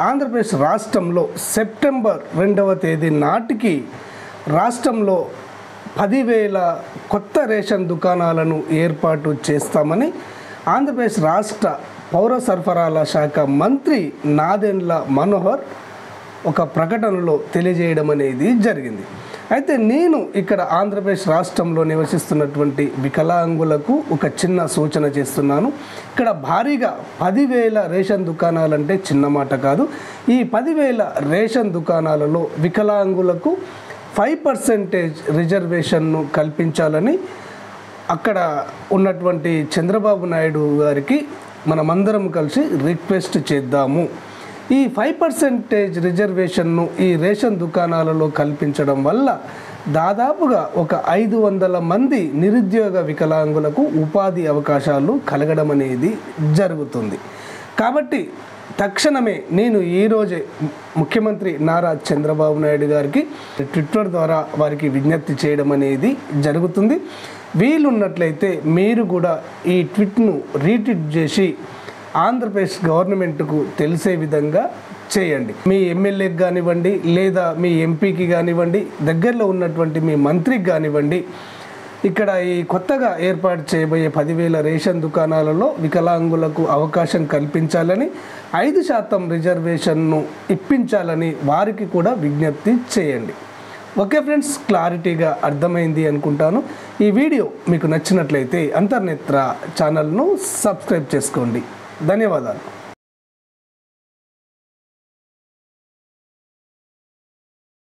ఆంధ్రప్రదేశ్ రాష్ట్రంలో సెప్టెంబర్ 2వ తేదీ నాటికి రాష్ట్రంలో 10,000 కొత్త రేషన్ దుకాణాలను ఏర్పాటు చేస్తామని ఆంధ్రప్రదేశ్ రాష్ట్ర పౌర సరఫరాల శాఖ మంత్రి నాదెండ్ల మనోహర్ ఒక ప్రకటనలో తెలియజేయడం అనేది జరిగింది. అయితే నేను ఇక్కడ ఆంధ్రప్రదేశ్ రాష్ట్రంలో నివసిస్తున్నటువంటి వికలాంగులకు ఒక చిన్న సూచన చేస్తున్నాను. ఇక్కడ భారీగా 10,000 రేషన్ దుకాణాలంటే చిన్న మాట కాదు. ఈ 10,000 రేషన్ దుకాణాలలో వికలాంగులకు 5% రిజర్వేషన్ను కల్పించాలని అక్కడ ఉన్నటువంటి చంద్రబాబు నాయుడు గారికి మనమందరం కలిసి రిక్వెస్ట్ చేద్దాము. ఈ 5% రిజర్వేషన్ను ఈ రేషన్ దుకాణాలలో కల్పించడం వల్ల దాదాపుగా ఒక 500 మంది నిరుద్యోగ వికలాంగులకు ఉపాధి అవకాశాలు కలగడం అనేది జరుగుతుంది. కాబట్టి తక్షణమే నేను ఈరోజే ముఖ్యమంత్రి నారా చంద్రబాబు నాయుడు గారికి ట్విట్టర్ ద్వారా వారికి విజ్ఞప్తి చేయడం అనేది జరుగుతుంది. వీలున్నట్లయితే మీరు కూడా ఈ ట్వీట్ను రీట్వీట్ చేసి ఆంధ్రప్రదేశ్ గవర్నమెంట్కు తెలిసే విధంగా చేయండి. మీ ఎమ్మెల్యేకి కానివ్వండి, లేదా మీ ఎంపీకి కానివ్వండి, దగ్గరలో ఉన్నటువంటి మీ మంత్రికి కానివ్వండి, ఇక్కడ ఈ కొత్తగా ఏర్పాటు చేయబోయే 10,000 రేషన్ దుకాణాలలో వికలాంగులకు అవకాశం కల్పించాలని, 5% రిజర్వేషన్ను ఇప్పించాలని వారికి కూడా విజ్ఞప్తి చేయండి. ఓకే ఫ్రెండ్స్, క్లారిటీగా అర్థమైంది అనుకుంటాను. ఈ వీడియో మీకు నచ్చినట్లయితే అంతర్నేత్ర ఛానల్ను సబ్స్క్రైబ్ చేసుకోండి. ధన్యవాదాలు.